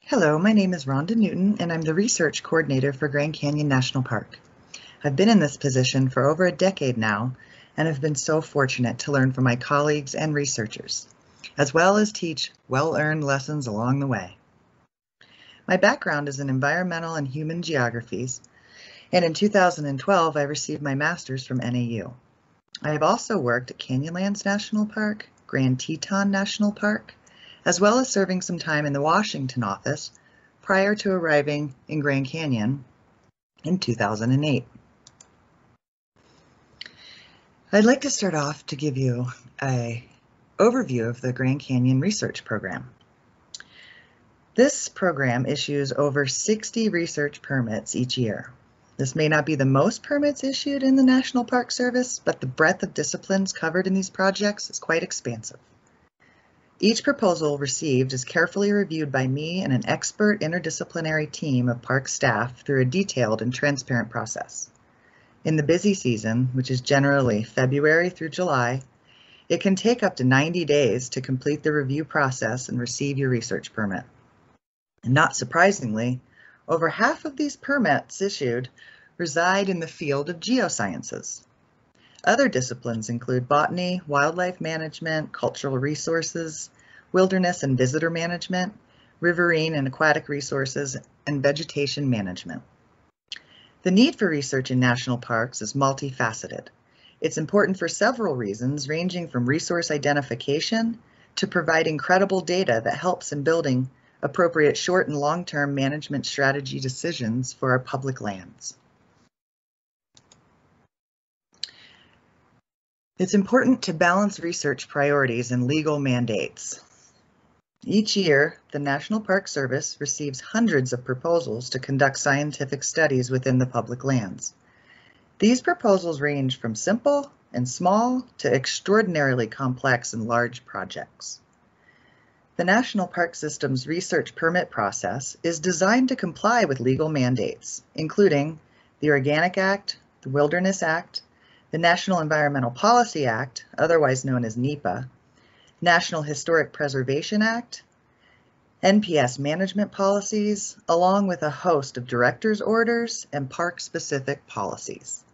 Hello, my name is Rhonda Newton, and I'm the Research Coordinator for Grand Canyon National Park. I've been in this position for over a decade now, and have been so fortunate to learn from my colleagues and researchers, as well as teach well-earned lessons along the way. My background is in environmental and human geographies, and in 2012 I received my master's from NAU. I have also worked at Canyonlands National Park, Grand Teton National Park, as well as serving some time in the Washington office prior to arriving in Grand Canyon in 2008. I'd like to start off to give you an overview of the Grand Canyon Research Program. This program issues over 60 research permits each year. This may not be the most permits issued in the National Park Service, but the breadth of disciplines covered in these projects is quite expansive. Each proposal received is carefully reviewed by me and an expert interdisciplinary team of park staff through a detailed and transparent process. In the busy season, which is generally February through July, it can take up to 90 days to complete the review process and receive your research permit. And not surprisingly, over half of these permits issued reside in the field of geosciences. Other disciplines include botany, wildlife management, cultural resources, wilderness and visitor management, riverine and aquatic resources, and vegetation management. The need for research in national parks is multifaceted. It's important for several reasons, ranging from resource identification to providing credible data that helps in building appropriate short and long-term management strategy decisions for our public lands. It's important to balance research priorities and legal mandates. Each year, the National Park Service receives hundreds of proposals to conduct scientific studies within the public lands. These proposals range from simple and small to extraordinarily complex and large projects. The National Park System's research permit process is designed to comply with legal mandates, including the Organic Act, the Wilderness Act, the National Environmental Policy Act, otherwise known as NEPA, National Historic Preservation Act, NPS management policies, along with a host of director's orders and park-specific policies.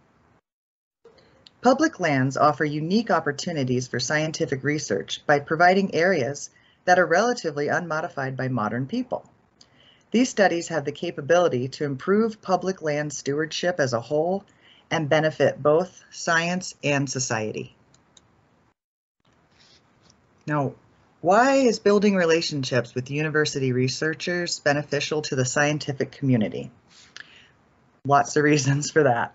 Public lands offer unique opportunities for scientific research by providing areas that are relatively unmodified by modern people. These studies have the capability to improve public land stewardship as a whole and benefit both science and society. Now, why is building relationships with university researchers beneficial to the scientific community? Lots of reasons for that.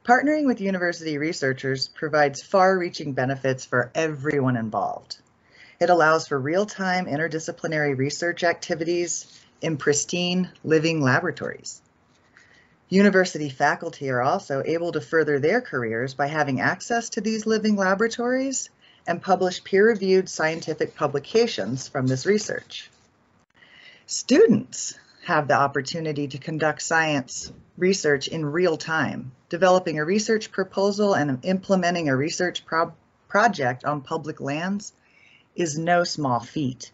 Partnering with university researchers provides far-reaching benefits for everyone involved. It allows for real-time interdisciplinary research activities in pristine, living laboratories. University faculty are also able to further their careers by having access to these living laboratories and publish peer-reviewed scientific publications from this research. Students have the opportunity to conduct science research in real time. Developing a research proposal and implementing a research project on public lands is no small feat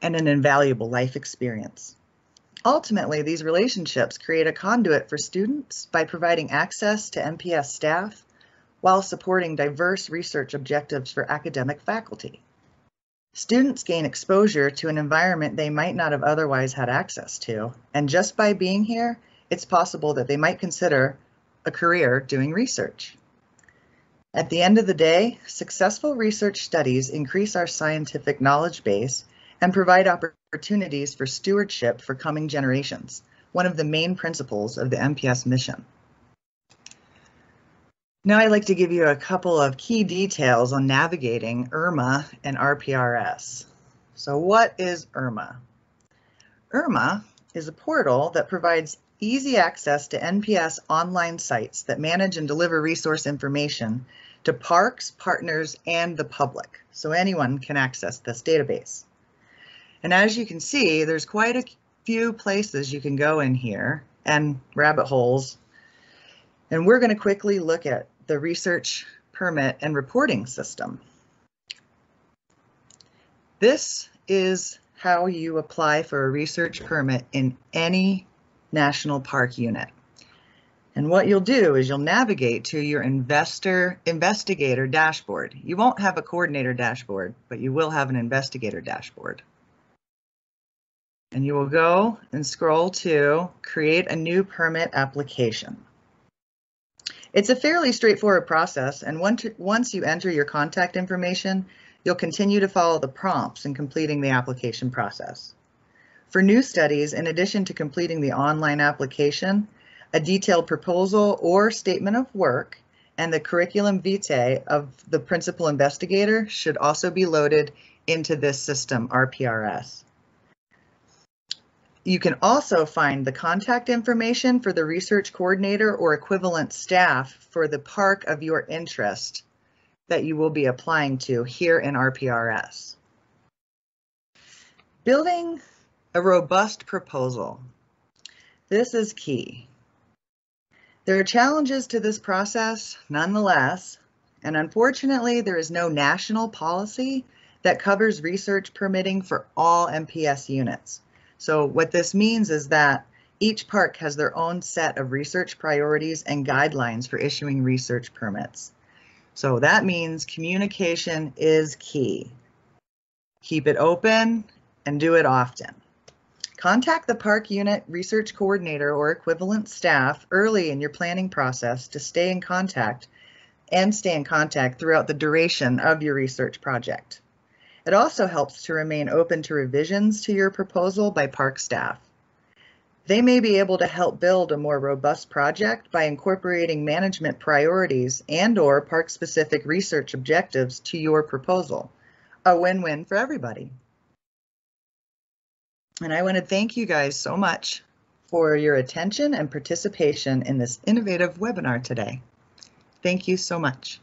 and an invaluable life experience. Ultimately, these relationships create a conduit for students by providing access to NPS staff while supporting diverse research objectives for academic faculty. Students gain exposure to an environment they might not have otherwise had access to, and just by being here, it's possible that they might consider a career doing research. At the end of the day, successful research studies increase our scientific knowledge base and provide opportunities for stewardship for coming generations, one of the main principles of the NPS mission. Now I'd like to give you a couple of key details on navigating IRMA and RPRS. So what is IRMA? IRMA is a portal that provides easy access to NPS online sites that manage and deliver resource information to parks, partners, and the public, so anyone can access this database. And as you can see, there's quite a few places you can go in here and rabbit holes. And we're going to quickly look at the research permit and reporting system. This is how you apply for a research permit in any national park unit. And what you'll do is you'll navigate to your investigator dashboard. You won't have a coordinator dashboard, but you will have an investigator dashboard. And you will go and scroll to create a new permit application. It's a fairly straightforward process, and once you enter your contact information, you'll continue to follow the prompts in completing the application process. For new studies, in addition to completing the online application, a detailed proposal or statement of work and the curriculum vitae of the principal investigator should also be loaded into this system, RPRS. You can also find the contact information for the research coordinator or equivalent staff for the park of your interest that you will be applying to here in RPRS. Building a robust proposal. This is key. There are challenges to this process nonetheless, and unfortunately there is no national policy that covers research permitting for all MPS units. So what this means is that each park has their own set of research priorities and guidelines for issuing research permits. So that means communication is key. Keep it open and do it often. Contact the park unit research coordinator or equivalent staff early in your planning process to stay in contact throughout the duration of your research project. It also helps to remain open to revisions to your proposal by park staff. They may be able to help build a more robust project by incorporating management priorities and/or park-specific research objectives to your proposal. A win-win for everybody. And I want to thank you guys so much for your attention and participation in this innovative webinar today. Thank you so much.